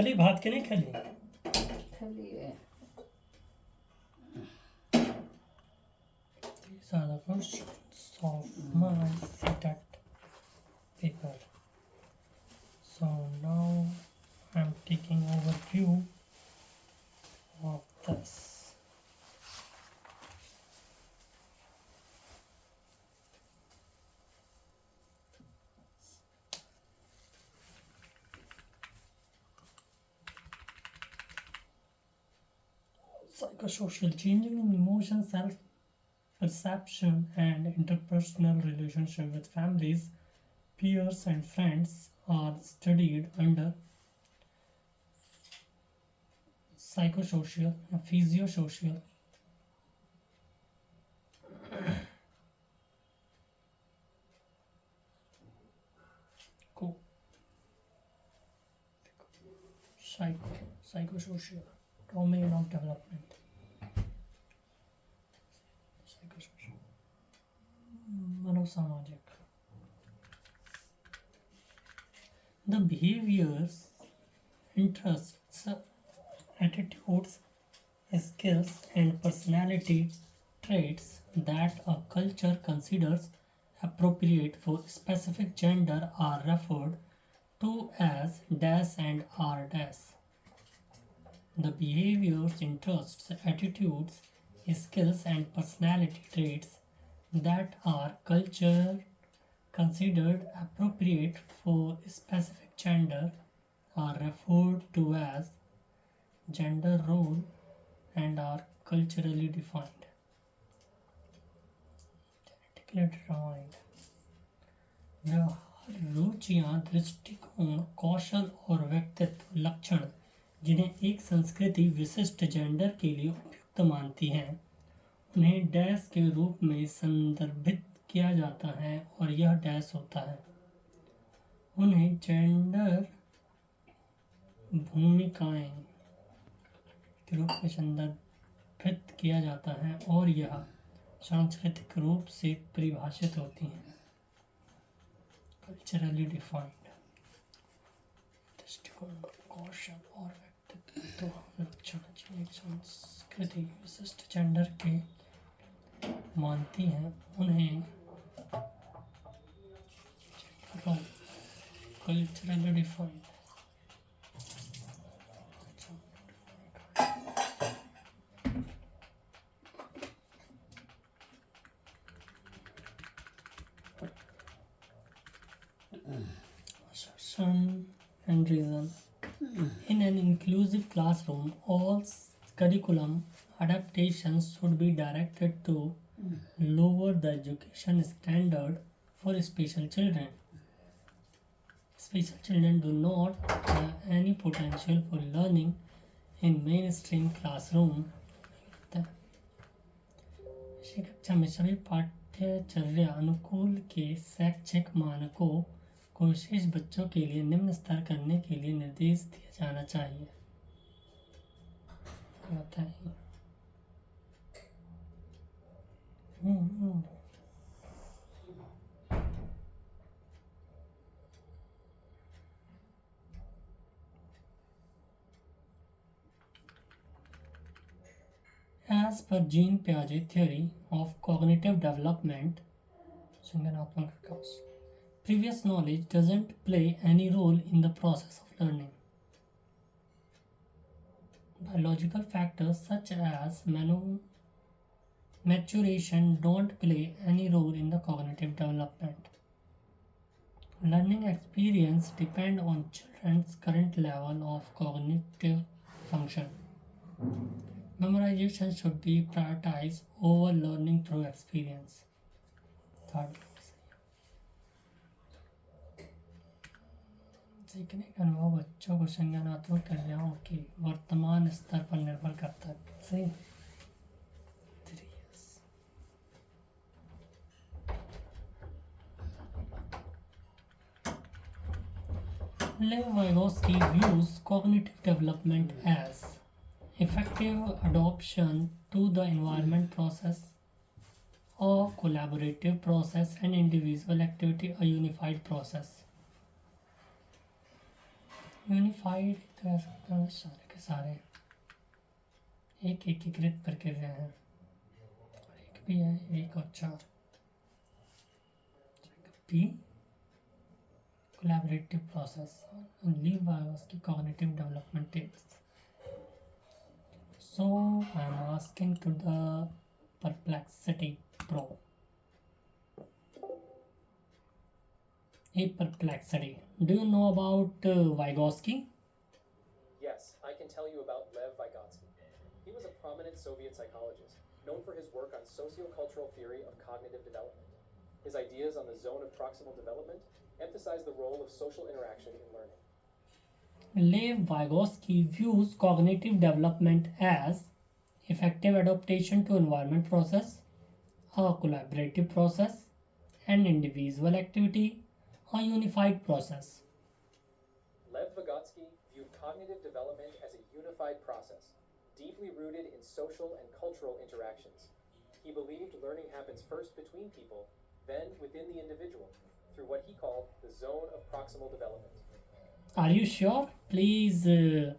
खली भात के नहीं खली खाली है. These are the questions of my CTET paper. So now I'm taking overview of this. Psychosocial changing in emotion, self-perception, and interpersonal relationship with families, peers, and friends are studied under psychosocial and physiosocial. Cool. Psychosocial domain of development. Psychosocial. Manosamadhic. The behaviors, interests, attitudes, skills, and personality traits that a culture considers appropriate for specific gender are referred to as dash and are dash. The behaviors, interests, attitudes, skills, and personality traits that are culture considered appropriate for specific gender are referred to as gender role and are culturally defined. Genetically determined. व्यवहार, रुचियाँ, दृष्टिकोण, कौशल और व्यक्तित्व लक्षण जिन्हें एक संस्कृति विशिष्ट जेंडर के लिए उपयुक्त मानती है उन्हें डैश के रूप में संदर्भित किया जाता है और यह डैश होता है. उन्हें जेंडर भूमिकाएं के रूप में संदर्भित किया जाता है और यह सांस्कृतिक रूप से परिभाषित होती हैं. Culturally defined. दृष्टिकोण, कौशल और व्यक्तित्व लक्षण जिन्हें संस्कृति विशिष्ट जेंडर के मानती हैं उन्हें culturally defined. Assertion and reason. In an inclusive classroom, all curriculum adaptations should be directed to lower the education standard for special children. Special children do not have any potential for learning in mainstream classroom. कक्षा में सभी पाठ्यचर्या अनुकूल के शैक्षिक मानकों को विशेष बच्चों के लिए निम्न स्तर करने के लिए निर्देश दिया जाना चाहिए. As per Jean Piaget theory of cognitive development, संज्ञानात्मक विकास, previous knowledge doesn't play any role in the process of learning. Biological factors such as maturation don't play any role in the cognitive development. Learning experience depend on children's current level of cognitive function. Memorization should be prioritized over learning through experience. Third, सीखने का अनुभव बच्चों को संज्ञानात्मक क्रियाओं के वर्तमान स्तर पर निर्भर करता है. सही. Lev-Vygotsky views cognitive development as effective adoption to the environment process, a collaborative process, and individual activity, a unified process. Unified कह सकते हैं सारे के सारे एक एकीकृत प्रक्रिया है, एक भी है, एक और चार। P collaborative process and leave Vygotsky cognitive development tips. So I am asking to the Perplexity Pro. Hey Perplexity, do you know about Vygotsky? Yes, I can tell you about Lev Vygotsky. He was a prominent Soviet psychologist, known for his work on sociocultural theory of cognitive development. His ideas on the zone of proximal development emphasize the role of social interaction in learning. Lev Vygotsky views cognitive development as effective adaptation to environment process, a collaborative process, an individual activity, a unified process. Lev Vygotsky viewed cognitive development as a unified process, deeply rooted in social and cultural interactions. He believed learning happens first between people, then within the individual, through what he called the zone of proximal development. Are you sure? Please Yes.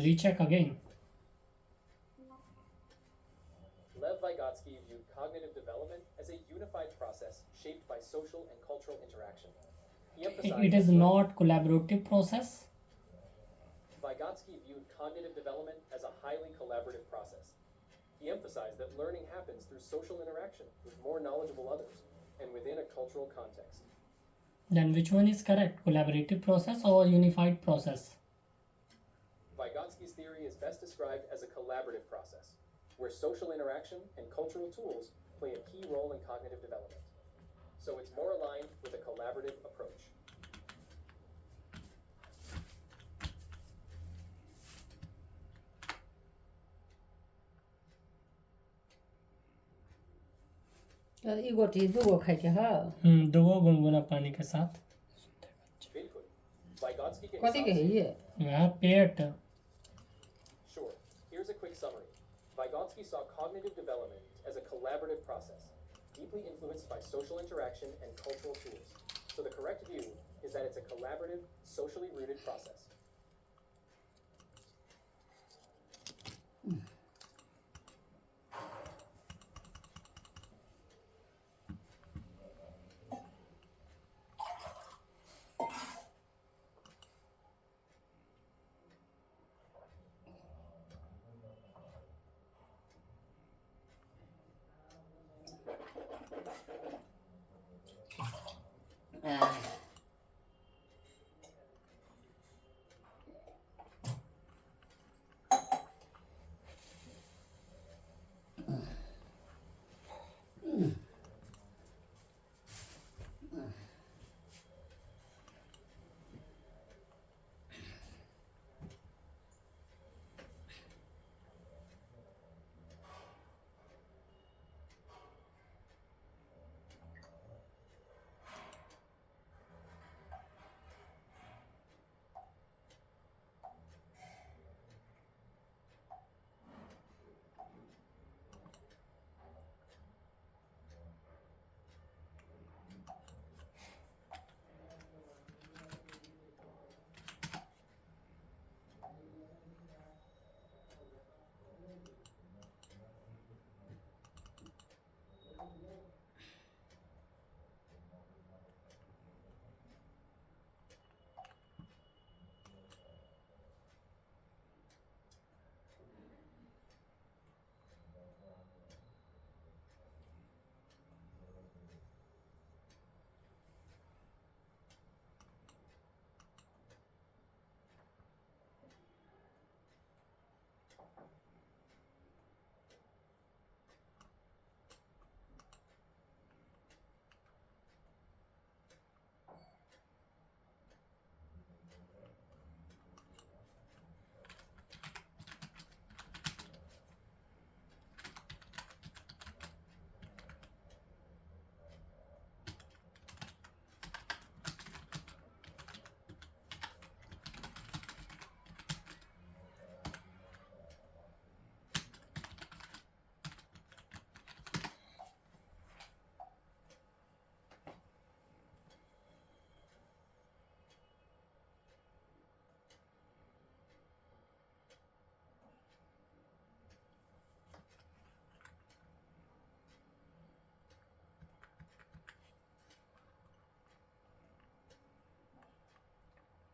recheck again. Lev Vygotsky viewed cognitive development as a unified process shaped by social and cultural interaction. He emphasized It is that not collaborative process. Vygotsky viewed cognitive development as a highly collaborative process. He emphasized that learning happens through social interaction with more knowledgeable others and within a cultural context. Then which one is correct? Collaborative process or unified process? Vygotsky's theory is best described as a collaborative process, where social interaction and cultural tools play a key role in cognitive development. So it's more aligned with a collaborative approach. एगो चीज दूगो खाए के है। दो गुनगुना पानी के साथ। बिल्कुल। Vygotsky के कथी के है ये? यहाँ पेट। Sure. Here's a quick summary. Vygotsky saw cognitive development as a collaborative process, deeply influenced by social interaction and cultural tools. So the correct view is that it's a collaborative, socially rooted process.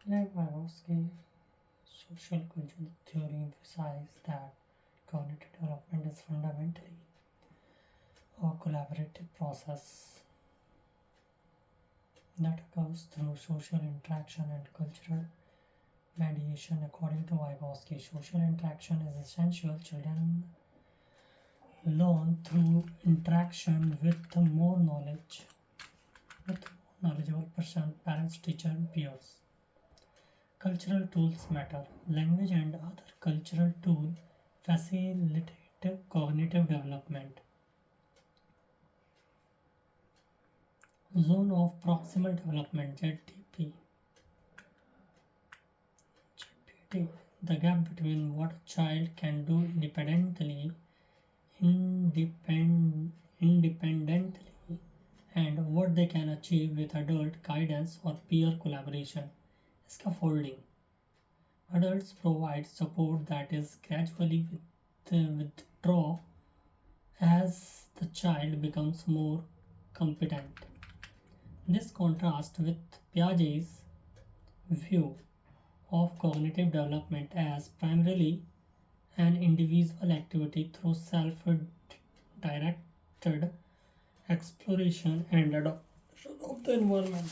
Lev Vygotsky social cultural theory emphasizes that cognitive development is fundamentally a collaborative process that occurs through social interaction and cultural mediation. According to Vygotsky, social interaction is essential. Children learn through interaction with knowledgeable person, parents, teacher, and peers. Cultural tools matter. Language and other cultural tools facilitate cognitive development. Zone of proximal development (ZDP). The gap between what a child can do independently and what they can achieve with adult guidance or peer collaboration. Scaffolding. Adults provide support that is gradually withdraw as the child becomes more competent. This contrasts with Piaget's view of cognitive development as primarily an individual activity through self-directed exploration and adoption of the environment.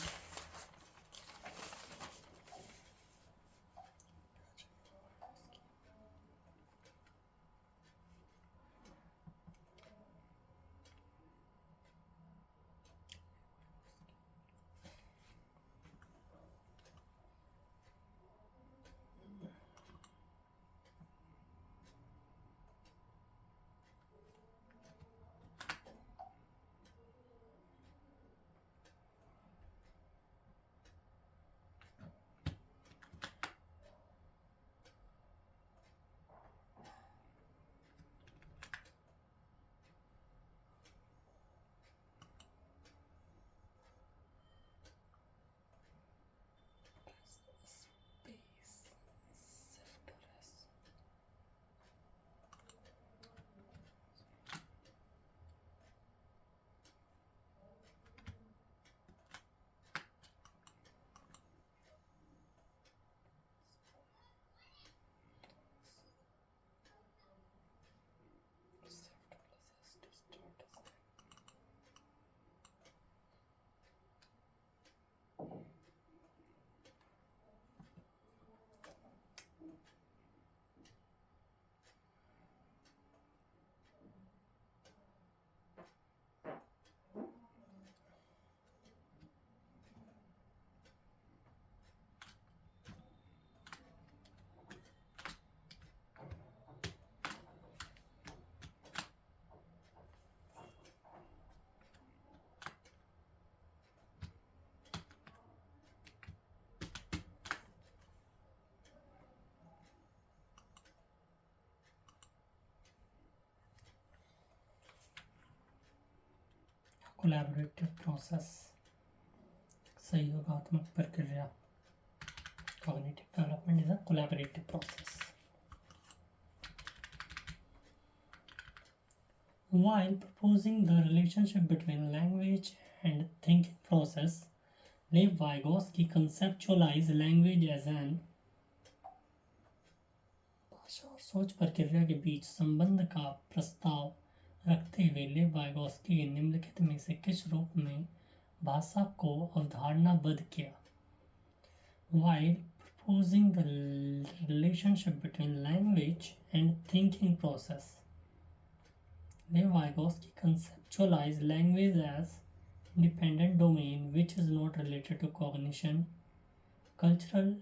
Collaborative process. सहयोगात्मक प्रक्रिया. Cognitive development is a collaborative process. While proposing the relationship between language and thinking process, Lev Vygotsky conceptualized language as an भाषा और सोच प्रक्रिया के बीच संबंध का प्रस्ताव रखते हुए लेव वाइगोस्की ने निम्नलिखित में से किस रूप में भाषा को अवधारणाबद्ध किया? While proposing the relationship between language and thinking process, Lev Vygotsky conceptualized language as independent domain which is not related to cognition, cultural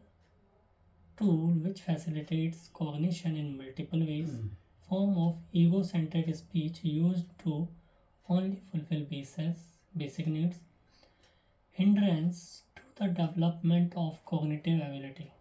tool which facilitates cognition in multiple ways, form of ego-centric speech used to only fulfill basic needs, hindrance to the development of cognitive ability.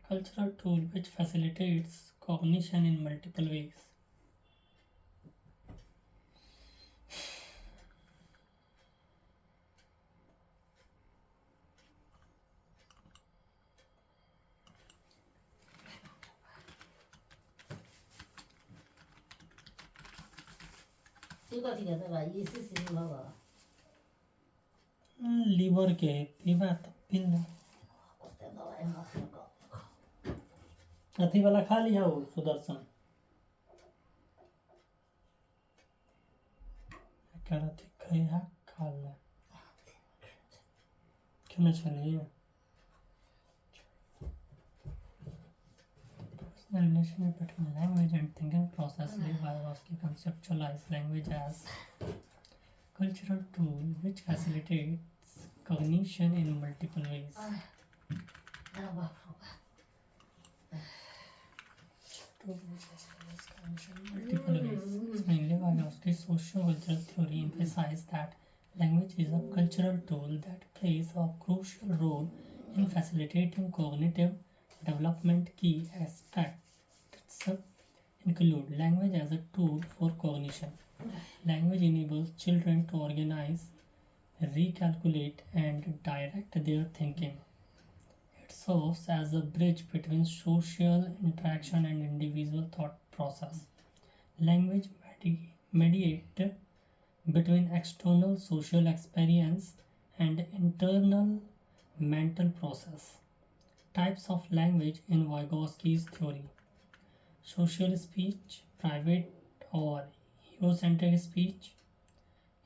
Cultural tool which facilitates cognition in multiple ways. 이거 어떻게 해봐? 이 스스로 먹어. Liver के पीवा तो pin 그때 먹어야 먹을 거. अथी वाला खा लिया हो सुदर्शन कह रहा थी खैया खा ले क्यों ना चलिए The relationship between language and thinking process Vygotsky conceptualized language as cultural tool which facilitates cognition in multiple ways. 내가 뭐 Tool which facilitates cognition in multiple ways. Mainly Vygotsky's socio-cultural theory emphasized that language is a cultural tool that plays a crucial role in facilitating cognitive development. Key aspects include language as a tool for cognition. Language enables children to organize, recalculate, and direct their thinking. It serves as a bridge between social interaction and individual thought process. Language mediates between external social experience and internal mental process. Types of language in Vygotsky's theory: social speech, private or egocentric speech,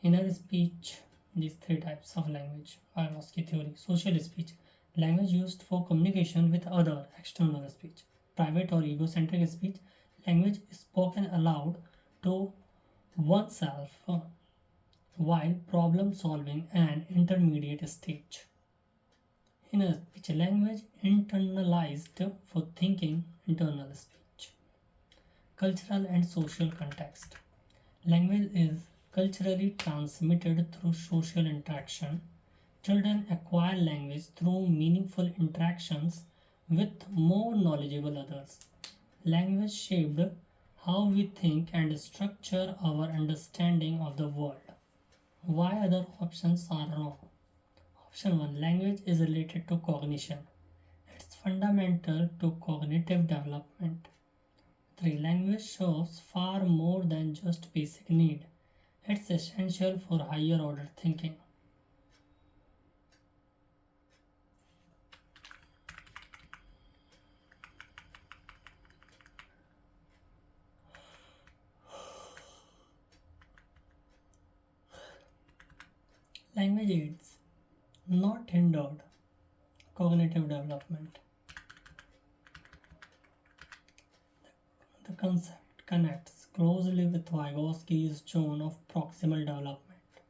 inner speech. These three types of language. Vygotsky theory: social speech, language used for communication with other, external speech. Private or egocentric speech, language spoken aloud to oneself while problem solving an intermediate stage. Inner speech, language internalized for thinking, internal speech. Cultural and social context, language is culturally transmitted through social interaction. Children acquire language through meaningful interactions with more knowledgeable others. Language shaped how we think and structure our understanding of the world. Why other options are wrong? Option 1: language is related to cognition. It's fundamental to cognitive development. 3. Language serves far more than just basic need. It's essential for higher order thinking. Language aids, not hindered, cognitive development. The concept connects closely with Vygotsky's zone of proximal development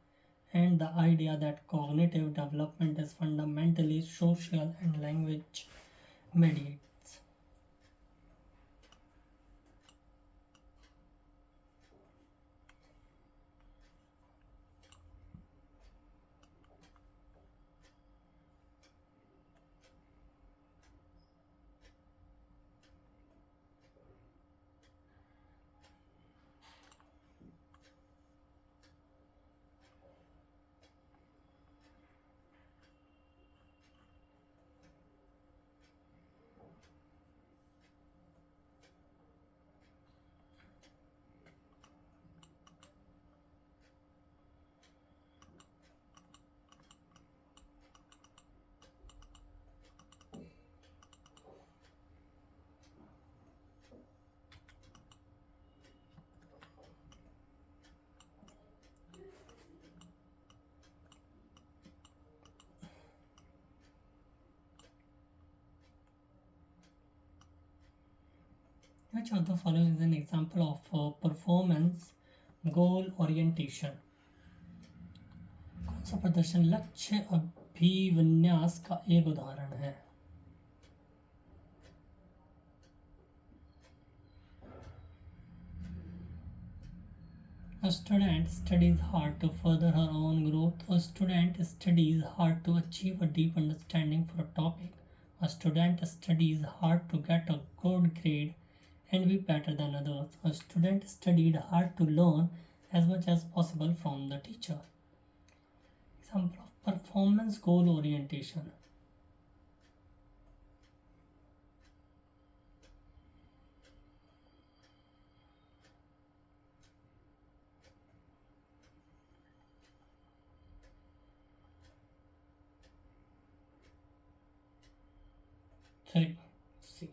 and the idea that cognitive development is fundamentally social and language mediates. Which of the following is an example of performance goal orientation? कौन सा प्रदर्शन लक्ष्य अभिविन्यास का एक उदाहरण है? A student studies hard to further her own growth. A student studies hard to achieve a deep understanding for a topic A student studies hard to get a good grade and be better than others. A student studied hard to learn as much as possible from the teacher. Example of performance goal orientation. Three. C.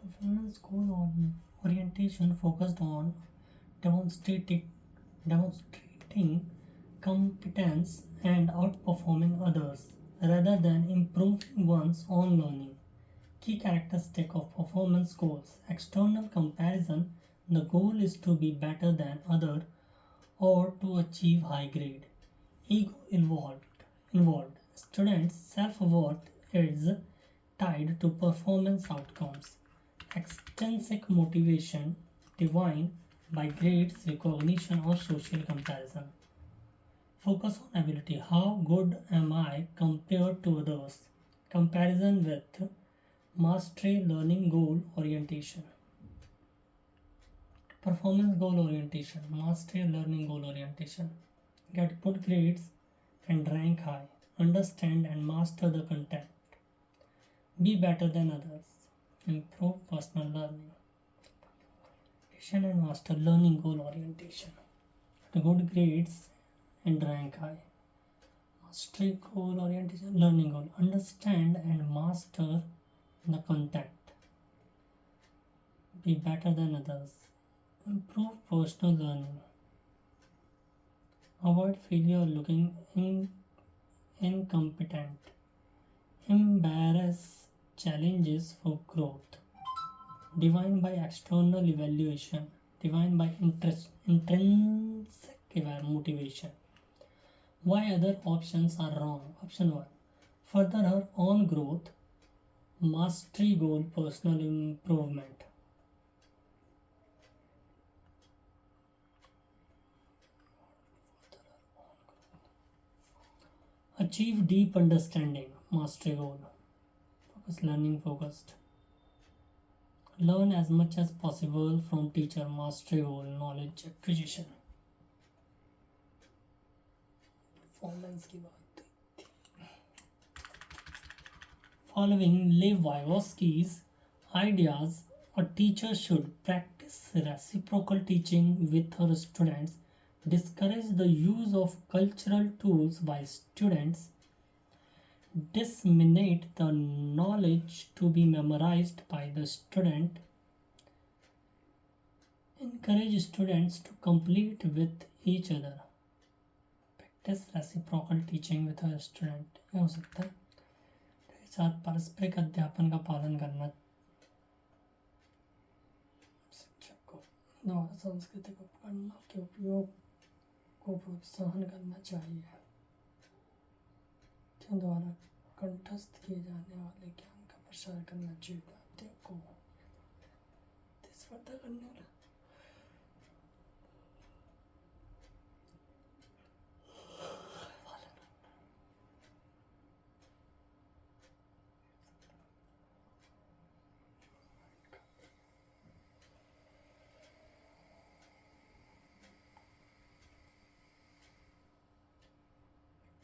Performance goal orientation focused on demonstrating competence and outperforming others rather than improving one's own learning. Key characteristic of performance goals: external comparison. The goal is to be better than other or to achieve high grade. Ego involved. Students' self-worth is tied to performance outcomes. Extrinsic motivation defined by grades, recognition, or social comparison. Focus on ability. How good am I compared to others? Comparison with mastery, learning goal orientation. Performance goal orientation, mastery, learning goal orientation. Get good grades and rank high. Understand and master the content. Be better than others. Improve personal learning. And master learning goal orientation. Good grades and rank high. Mastery goal orientation, learning goal. Understand and master the content. Be better than others. Improve personal learning. Avoid failure looking incompetent. Embrace challenges for growth. Defined by external evaluation. Defined by intrinsic motivation. Why other options are wrong? Option 1. Further her own growth. Mastery goal, personal improvement. Achieve deep understanding, mastery goal. Focus, learning focused. Learn as much as possible from teacher, mastery goal, knowledge acquisition. Performance की बात थी. Following Lev Vygotsky's ideas, a teacher should practice reciprocal teaching with her students, discourage the use of cultural tools by students, disseminate the knowledge to be memorized by the student, encourage students to complete with each other, practice reciprocal teaching with her student. ये हो सकता है. साथ पारस्परिक अध्यापन का पालन करना. शिक्षक को द्वारा सांस्कृतिक उपकरणों के उपयोग को प्रोत्साहन करना चाहिए. के द्वारा कंठस्थ किए जाने वाले ज्ञान का प्रसार करना चाहिए. को स्पर्धा करने वाला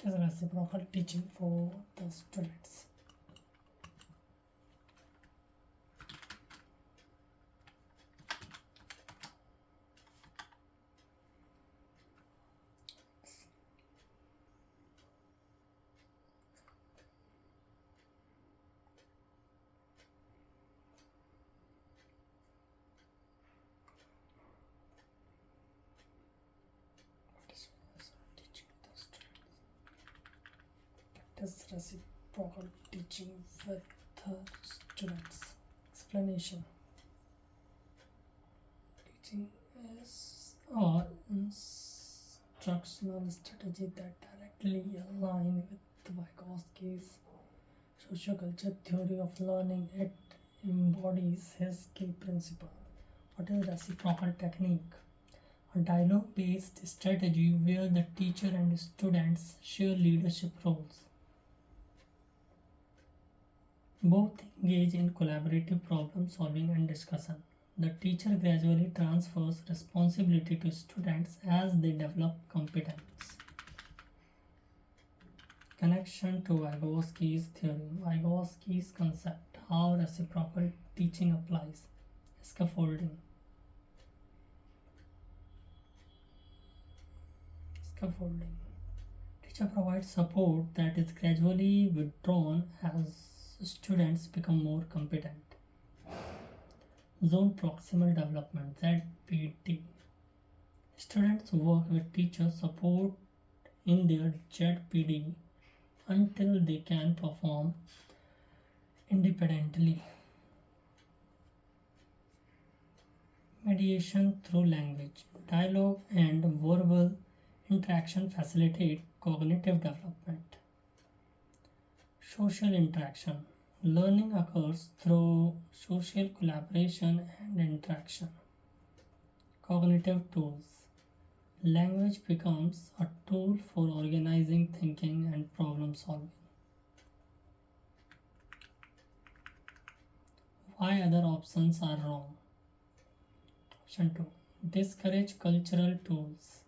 It is reciprocal teaching for the students. Practice reciprocal teaching with students. Explanation. Teaching is an instructional strategy that directly align with Vygotsky's socioculture theory of learning. It embodies his key principle. What is reciprocal technique? A dialogue-based strategy where the teacher and students share leadership roles. Both engage in collaborative problem solving and discussion. The teacher gradually transfers responsibility to students as they develop competence. Connection to Vygotsky's theory. Vygotsky's concept. How reciprocal teaching applies. Scaffolding. Scaffolding. Teacher provides support that is gradually withdrawn as students become more competent. Zone proximal development ZPD. Students work with teacher support in their ZPD until they can perform independently. Mediation through language. Dialogue and verbal interaction facilitate cognitive development. Social interaction. Learning occurs through social collaboration and interaction. Cognitive tools. Language becomes a tool for organizing thinking and problem solving. Why other options are wrong? Option 2. Discourage cultural tools.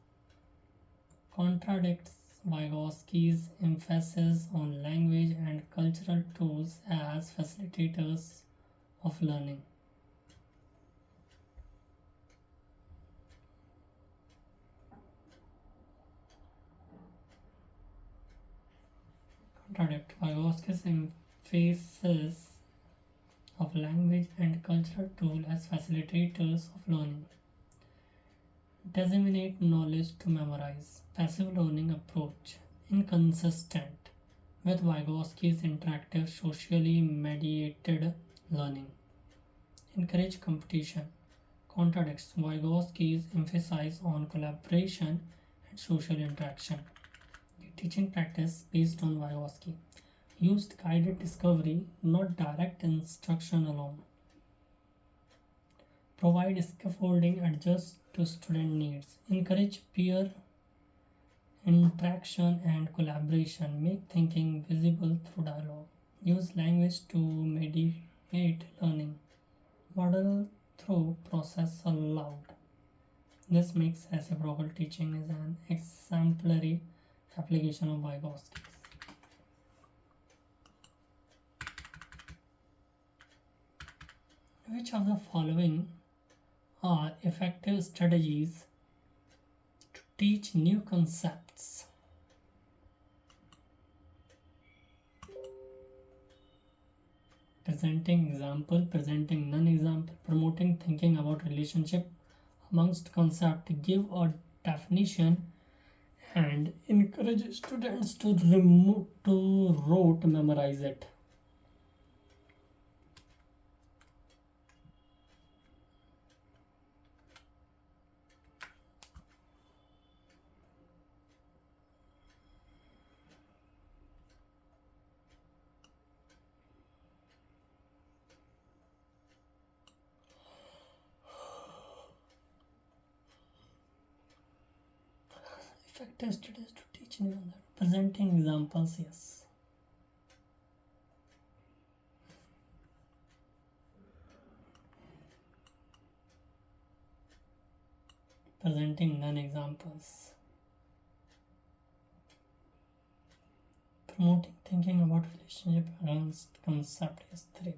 Contradicts Vygotsky's emphasis on language and cultural tools as facilitators of learning. Contradict Vygotsky's emphasis of language and cultural tools as facilitators of learning. Disseminate knowledge to memorize. Passive learning approach. Inconsistent with Vygotsky's interactive, socially mediated learning. Encourage competition. Contradicts Vygotsky's emphasis on collaboration and social interaction. The teaching practice based on Vygotsky used guided discovery, not direct instruction alone. Provide scaffolding, adjust to student needs. Encourage peer interaction and collaboration. Make thinking visible through dialogue. Use language to mediate learning. Model through process aloud. This makes reciprocal teaching as an exemplary application of Vygotsky. Which of the following are effective strategies to teach new concepts? Presenting example, presenting non-example, promoting thinking about relationship amongst concept, give a definition, and encourage students to rote memorize it. Effective strategies to teach new concept. Presenting examples, yes. Presenting non-examples. Promoting thinking about relationship against concept is 3.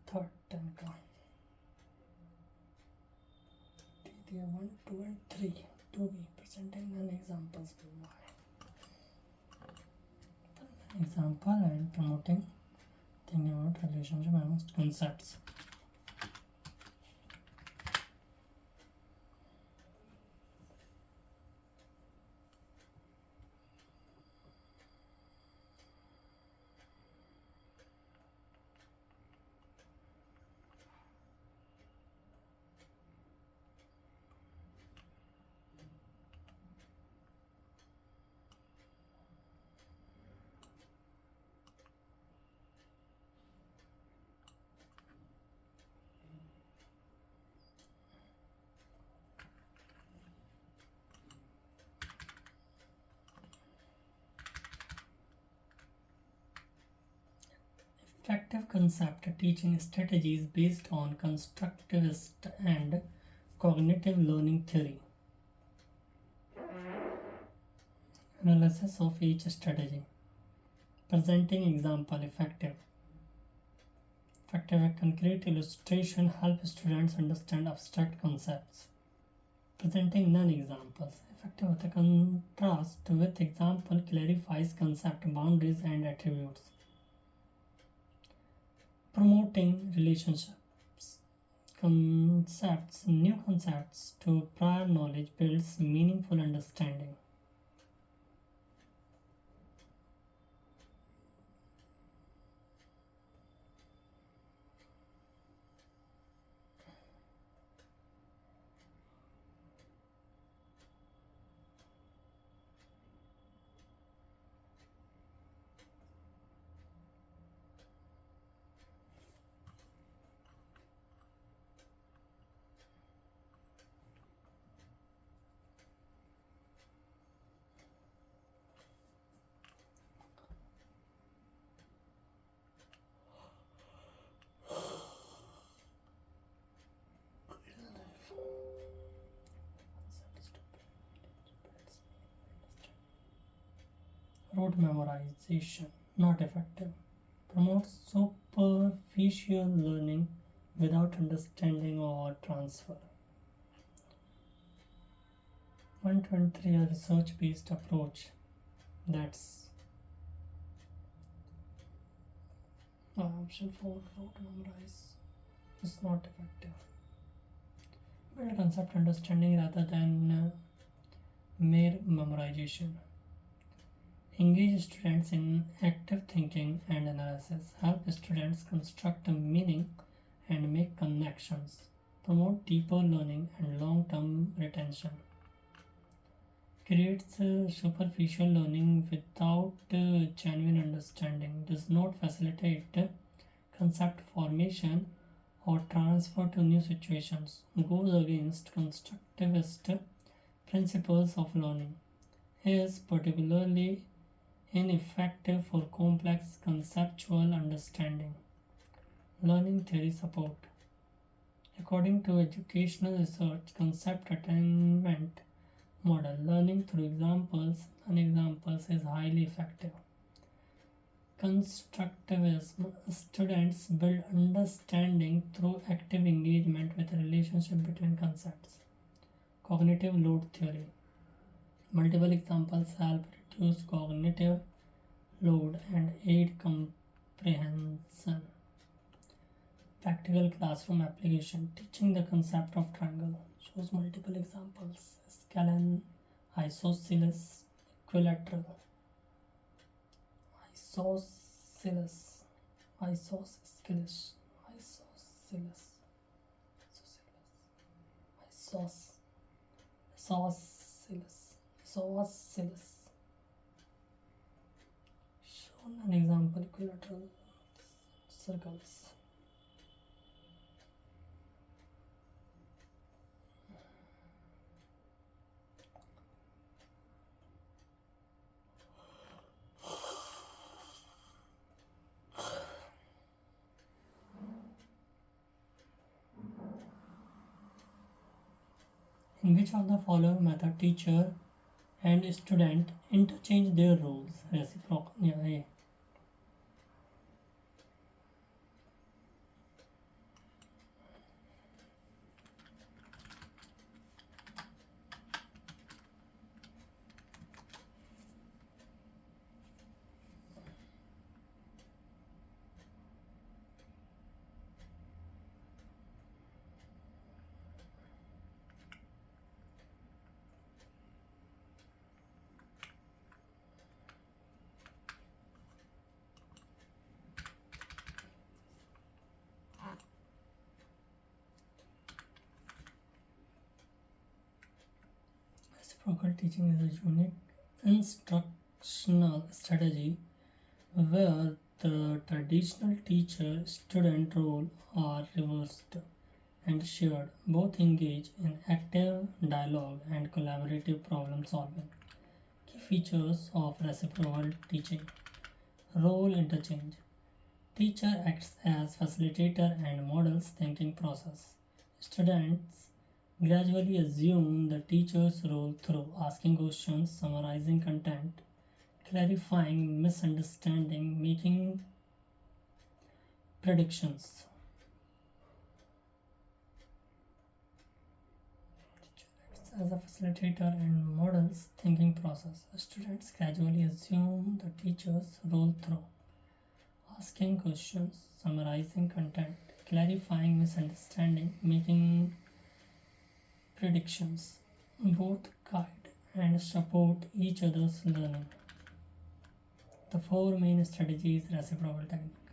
Third tanka. 1, 2 and 3 to be presenting non-examples with why. Example and promoting thinking about relationship amongst concepts. Effective concept teaching strategies based on constructivist and cognitive learning theory. Analysis of each strategy. Presenting example. Effective concrete illustration help students understand abstract concepts. Presenting non-examples. Effective with a contrast with example clarifies concept boundaries and attributes. Promoting relationships. New concepts to prior knowledge builds meaningful understanding. Rote memorization, not effective. Promotes superficial learning without understanding or transfer. 123, a research-based approach. That's option 4, rote memorize is not effective. Build concept understanding rather than mere memorization. Engage students in active thinking and analysis. Help students construct a meaning and make connections. Promote deeper learning and long-term retention. Creates superficial learning without genuine understanding. Does not facilitate concept formation or transfer to new situations. Goes against constructivist principles of learning. Is particularly ineffective for complex conceptual understanding. Learning theory support. According to educational research, concept attainment model, learning through examples and examples is highly effective. Constructivism, students build understanding through active engagement with a relationship between concepts. Cognitive load theory. Multiple examples help reduce cognitive load and aid comprehension. Practical classroom application. Teaching the concept of triangle. Shows multiple examples. Scalene, isosceles, equilateral. Isosceles, isosceles, isosceles, isosceles. Shown an example, equilateral circles. In which of the following method teacher and student interchange their roles? Reciprocal. Yeah, yeah. Reciprocal teaching is a unique instructional strategy where the traditional teacher student role are reversed and shared. Both engage in active dialogue and collaborative problem solving. Key features of reciprocal teaching: role interchange. Teacher acts as facilitator and models thinking process. Students gradually assume the teacher's role through asking questions, summarizing content, clarifying misunderstanding, making predictions. As a facilitator and models thinking process, students gradually assume the teacher's role through asking questions, summarizing content, clarifying misunderstanding, making predictions. Both guide and support each other's learning. The four main strategies reciprocal technique: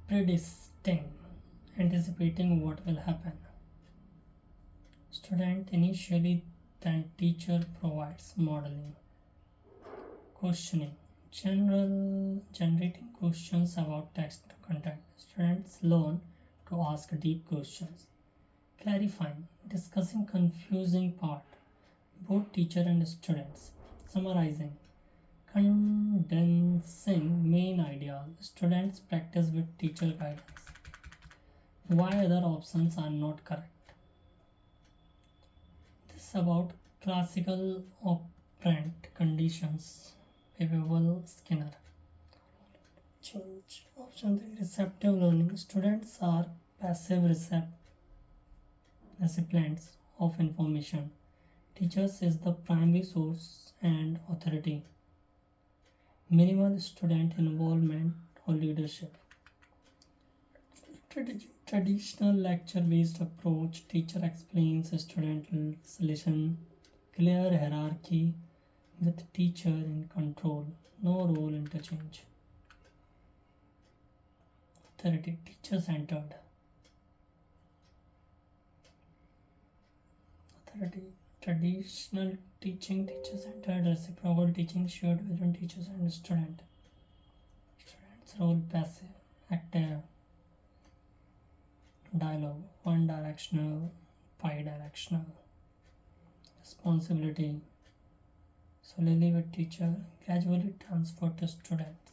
predicting, anticipating what will happen. Student initially, then teacher provides modeling. Questioning, generating questions about text content. Students learn to ask deep questions. Clarifying, discussing confusing part, both teacher and students. Summarizing, condensing main ideas. Students practice with teacher guidance. Why other options are not correct. This is about classical operant conditions. Favorable Skinner. Change option 3, receptive learning. Students are passive recipients of information. Teachers is the primary source and authority. Minimal student involvement or leadership. Traditional lecture-based approach. Teacher explains, students listen. Clear hierarchy with teacher in control. No role interchange. Authority, teacher-centered. Authority, traditional teaching, teacher-centered. Reciprocal teaching, shared between teachers and student. Students' role passive, active. Dialogue, one directional, bi-directional. Responsibility, solely with teacher, gradually transferred to students.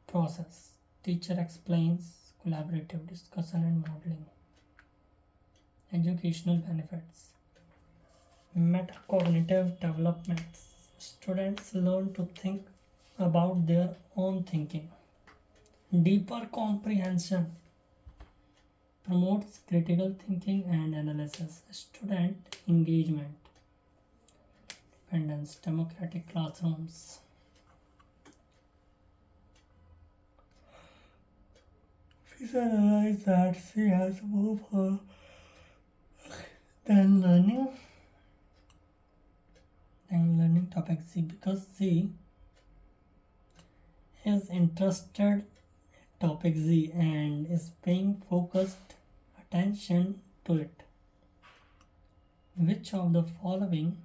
Process, teacher explains, collaborative discussion and modeling. Educational benefits, metacognitive developments. Students learn to think about their own thinking. Deeper comprehension, promotes critical thinking and analysis. Student engagement, independence, democratic classrooms. Please analyze that C has more power than learning. Topic C, because C is interested in topic Z and is paying focused attention to it. Which of the following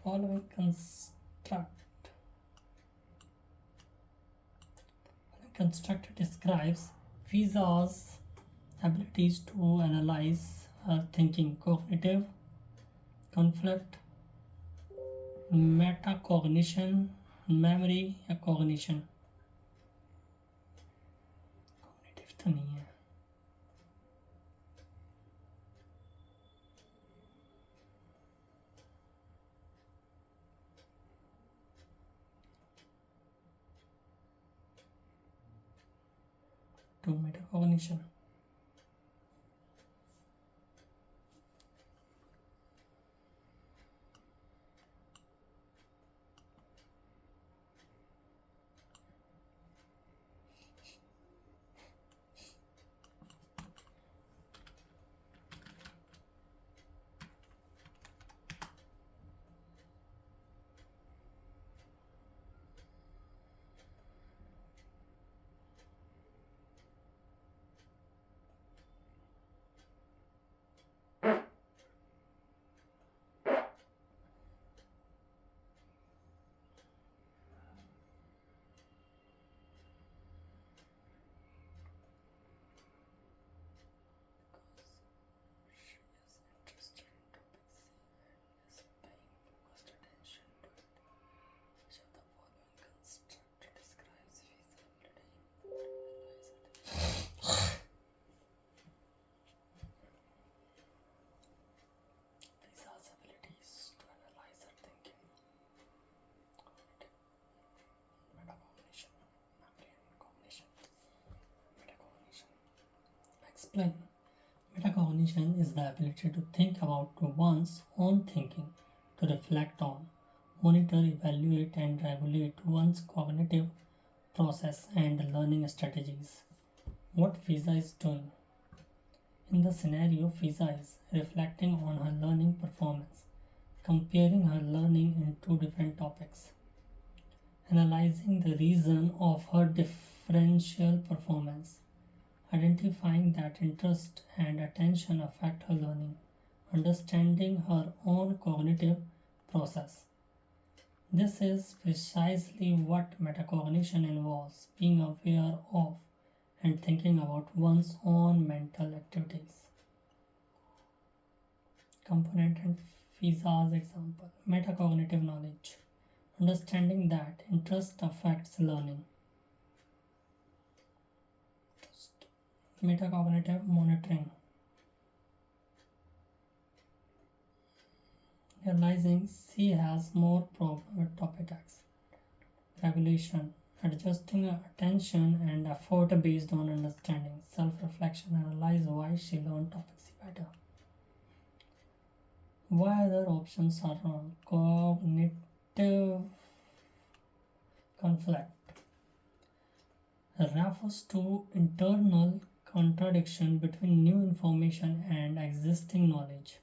following construct describes Fiza's abilities to analyze her thinking: cognitive, conflict, metacognition, memory या cognition? Cognitive तो नहीं है। to metacognition. Explain. Metacognition is the ability to think about one's own thinking, to reflect on, monitor, evaluate, and regulate one's cognitive process and learning strategies. What Fiza is doing. In the scenario, Fiza is reflecting on her learning performance, comparing her learning in two different topics, analyzing the reason of her differential performance, identifying that interest and attention affect her learning, understanding her own cognitive process. This is precisely what metacognition involves, being aware of and thinking about one's own mental activities. Component and Fiza's example. Metacognitive knowledge. Understanding that interest affects learning. Metacognitive monitoring. Realizing she has more problem with topic X. Regulation. Adjusting attention and effort based on understanding. Self-reflection. Analyze why she learned topic C better. Why other options are wrong. Cognitive conflict refers to internal contradiction between new information and existing knowledge,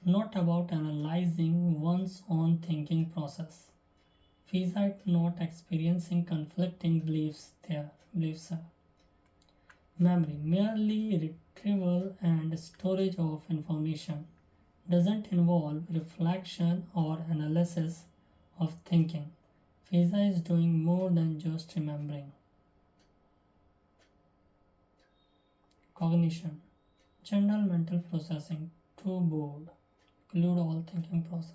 not about analyzing one's own thinking process. Fiza is not experiencing conflicting beliefs there. Memory, merely retrieval and storage of information, doesn't involve reflection or analysis of thinking. Fiza is doing more than just remembering. Cognition, general mental processing, to board, include all thinking process.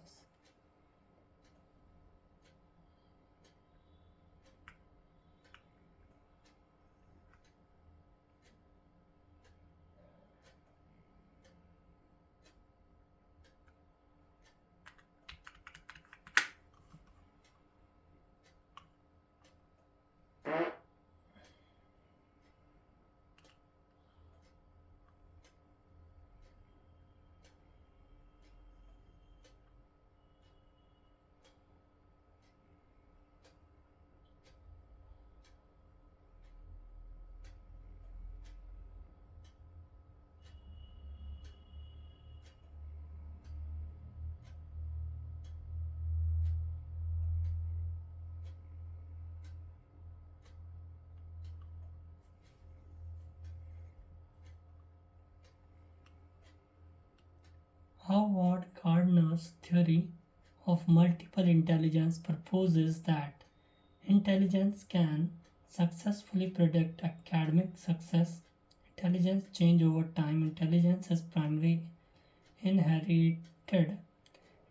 Howard Gardner's theory of multiple intelligence proposes that intelligence can successfully predict academic success. Intelligence change over time. Intelligence is primarily inherited.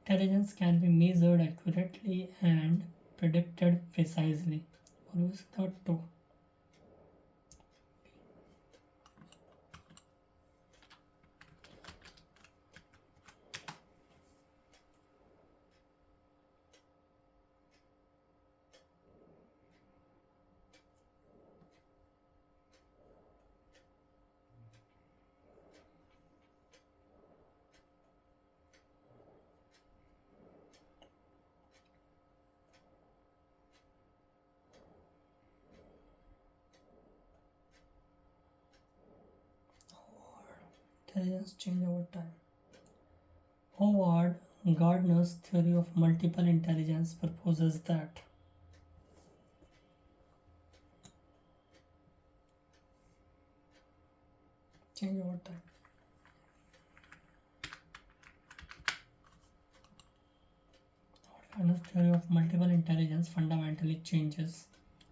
Intelligence can be measured accurately and predicted precisely. Or use the two. Intelligence change over time. Howard Gardner's theory of multiple intelligence proposes that change over time. Gardner's theory of multiple intelligence fundamentally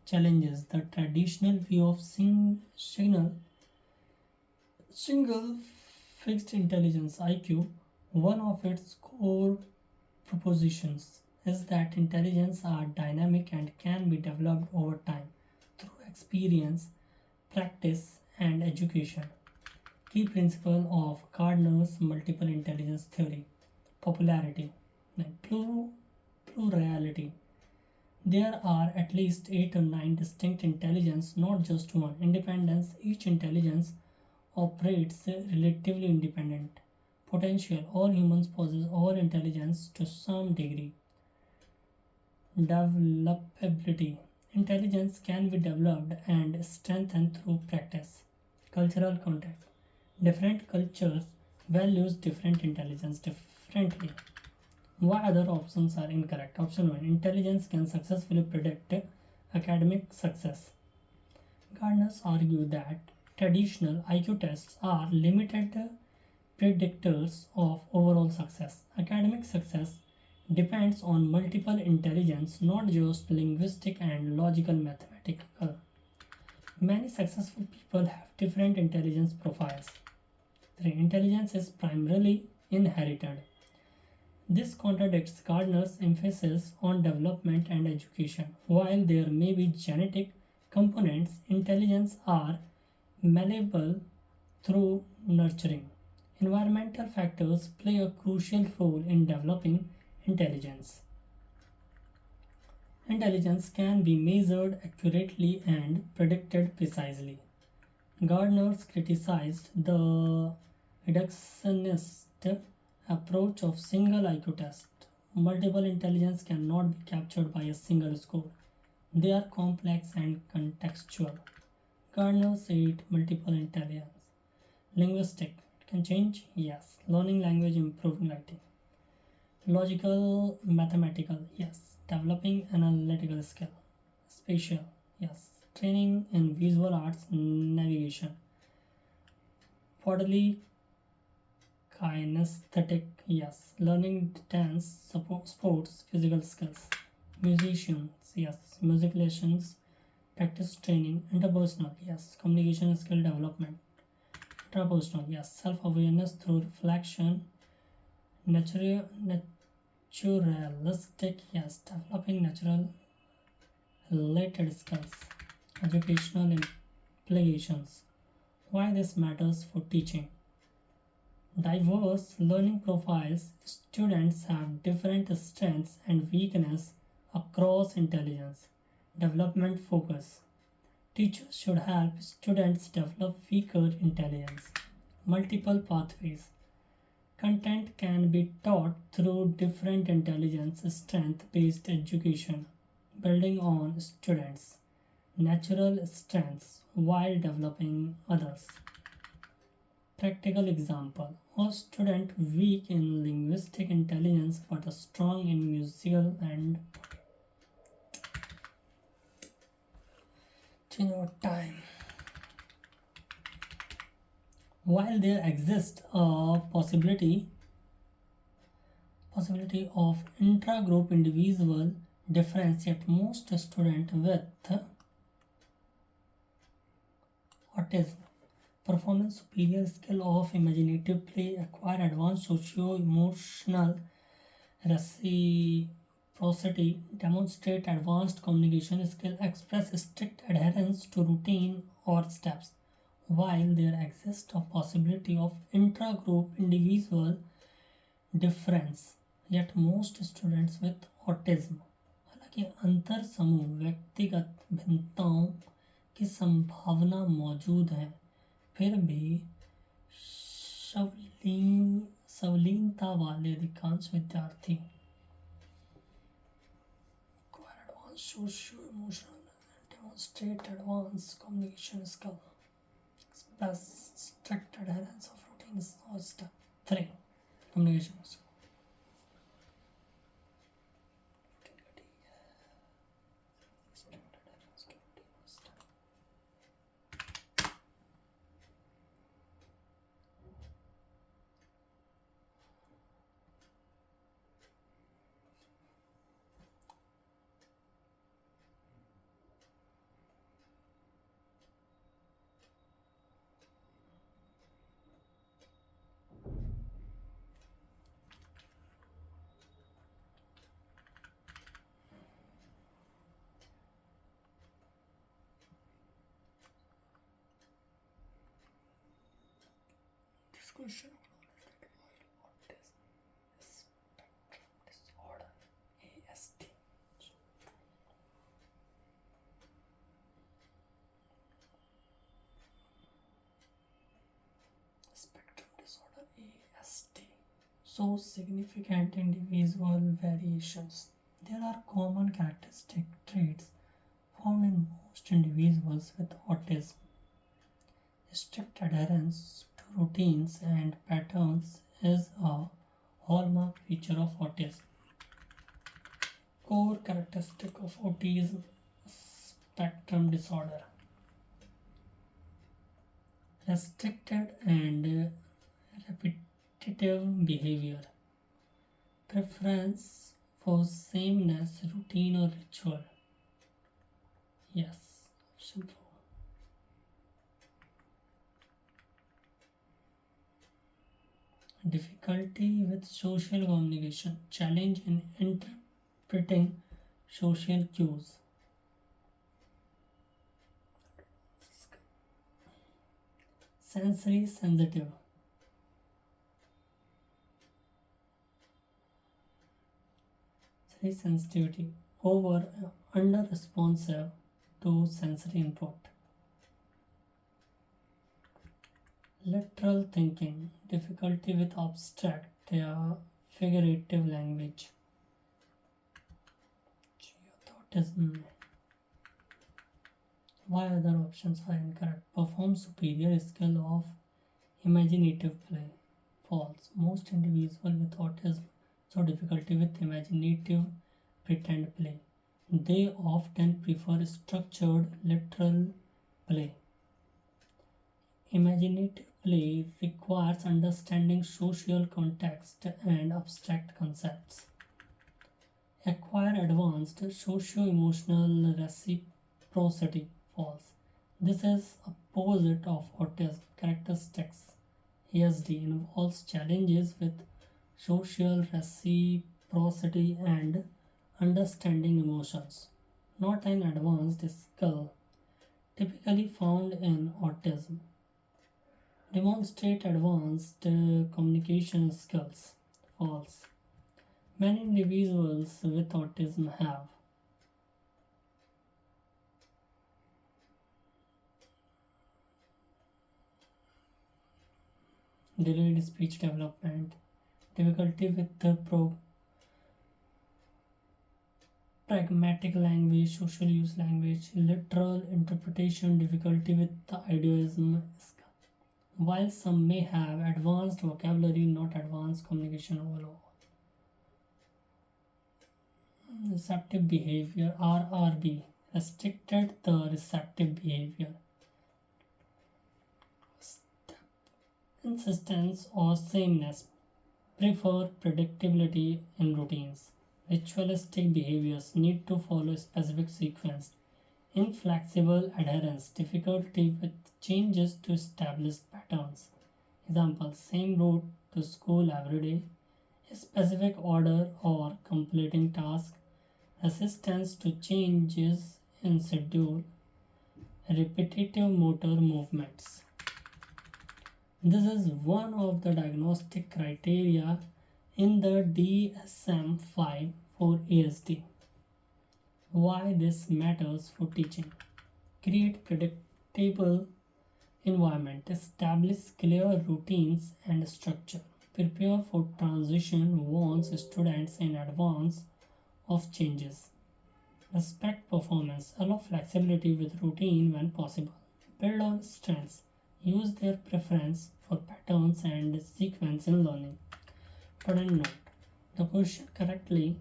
challenges the traditional view of single fixed intelligence IQ. One of its core propositions is that intelligence are dynamic and can be developed over time through experience, practice, and education. Key principle of Gardner's multiple intelligence theory: popularity, like plurality. There are at least 8 or 9 distinct intelligence, not just one. Independence: each intelligence operates relatively independent. Potential: all humans possess all intelligence to some degree. Developability: intelligence can be developed and strengthened through practice. Cultural context: different cultures values different intelligence differently. Why other options are incorrect? Option 1: intelligence can successfully predict academic success. Gardeners argue that traditional IQ tests are limited predictors of overall success. Academic success depends on multiple intelligence, not just linguistic and logical mathematical. Many successful people have different intelligence profiles. 3. Intelligence is primarily inherited. This contradicts Gardner's emphasis on development and education. While there may be genetic components, intelligence are malleable through nurturing. Environmental factors play a crucial role in developing intelligence. Intelligence can be measured accurately and predicted precisely. Gardner criticized the reductionist approach of single IQ test. Multiple intelligence cannot be captured by a single score. They are complex and contextual. Gardner said multiple intelligence. Linguistic can change? Yes. Learning language, improving writing. Logical, mathematical? Yes. Developing analytical skill. Spatial? Yes. Training in visual arts, navigation. Bodily, kinesthetic? Yes. Learning dance, sports, physical skills. Musicians? Yes. Music lessons, practice training. Interpersonal? Yes. Communication skill development. Intrapersonal? Yes. Self-awareness through reflection. Naturalistic? Yes. Developing natural related skills. Educational implications. Why this matters for teaching. Diverse learning profiles. Students have different strengths and weaknesses across intelligence. Development focus. Teachers should help students develop weaker intelligence. Multiple pathways. Content can be taught through different intelligence strength based education, building on students' natural strengths while developing others. Practical example: a student weak in linguistic intelligence but strong in musical and time. While there exists a possibility of intra-group individual difference, yet most students with autism performance superior skill of imaginative play, acquire advanced socio-emotional reciprocity, demonstrate advanced communication skill, express strict adherence to routine or steps. While there exists a possibility of intra-group individual difference, yet most students with autism, हालांकि अंतर समूह व्यक्तिगत भिन्नताओं की संभावना मौजूद है, फिर भी सवलीनता वाले अधिकांश विद्यार्थी advanced socio-emotional demonstrate advanced communication skill, express strict adherence of routines or step 3 communication skill. Question disorder ASD. Spectrum disorder ASD. So significant individual variations. There are common characteristic traits found in most individuals with autism. Strict adherence to routines and patterns is a hallmark feature of autism. Core characteristic of autism spectrum disorder: restricted and repetitive behavior, preference for sameness, routine or ritual. Yes, option 4. Difficulty with social communication, challenge in interpreting social cues. Sensory sensitive, sensitivity, over under responsive to sensory input. Literal thinking, difficulty with abstract figurative language. Autism. Why other options are incorrect? Perform superior skill of imaginative play. False. Most individuals with autism show difficulty with imaginative pretend play. They often prefer structured literal play. Imaginative play requires understanding social context and abstract concepts. Acquire advanced socio-emotional reciprocity. False. This is opposite of autism characteristics. ASD involves challenges with social reciprocity and understanding emotions, not an advanced skill typically found in autism. Demonstrate advanced communication skills. False. Many individuals with autism have delayed speech development, difficulty with the pragmatic language, social use language, literal interpretation, difficulty with the idealism. While some may have advanced vocabulary, not advanced communication overall. Receptive behavior, RRB, restricted the receptive behavior. Insistence or sameness, prefer predictability in routines. Ritualistic behaviors need to follow a specific sequence. Inflexible adherence, difficulty with changes to established patterns. Example, same route to school every day. specific order or completing tasks, resistance to changes in schedule, repetitive motor movements. This is one of the diagnostic criteria in the DSM-5 for ASD. Why this matters for teaching. Create predictable environment, establish clear routines and structure, prepare for transition, warns students in advance of changes, respect performance, allow flexibility with routine when possible, build on strengths, use their preference for patterns and sequence in learning. But note, the question correctly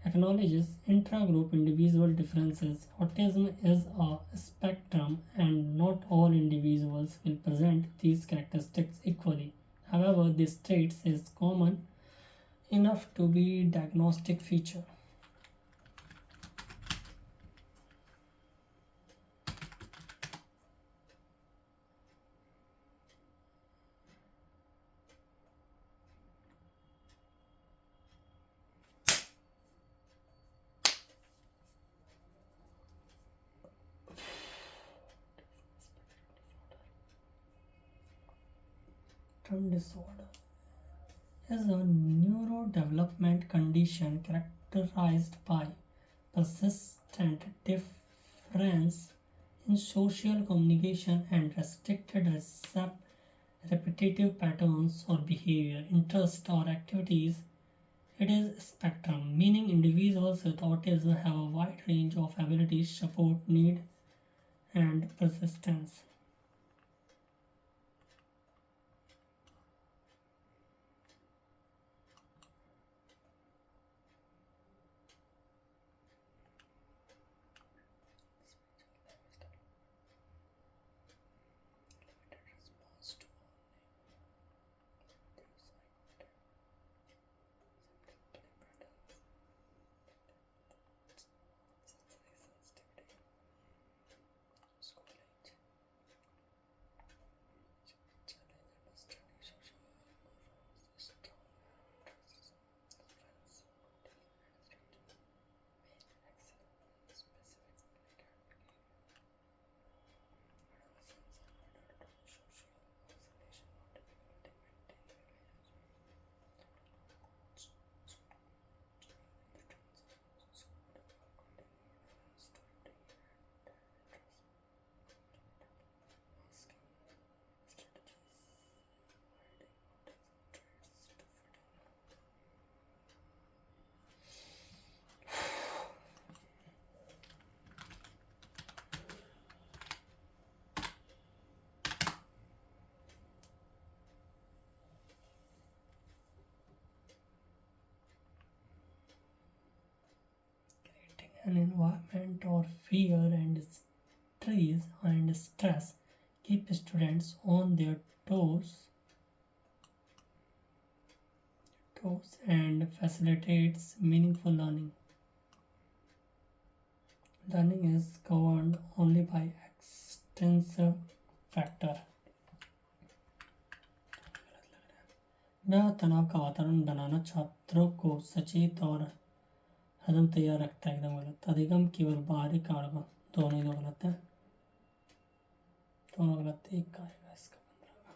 acknowledges intra-group individual differences. Autism is a spectrum and not all individuals will present these characteristics equally. However, this trait is common enough to be diagnostic feature. Spectrum disorder is a neurodevelopment condition characterized by persistent difference in social communication and restricted repetitive patterns or behavior, interests, or activities. It is spectrum, meaning individuals with autism have a wide range of abilities, support, need, and persistence. An environment or fear and stress keep students on their toes and facilitates meaningful learning. Learning is governed only by extensive factor. मैं तनाव का वातावरण बनाना छात्रों को सचेत और हदम तैयार रखता है, एकदम गलत। अधिगम केवल बाहरी कारकों, दोनों ही दो गलत है, दोनों गलत। एक का आएगा इसका 15 का।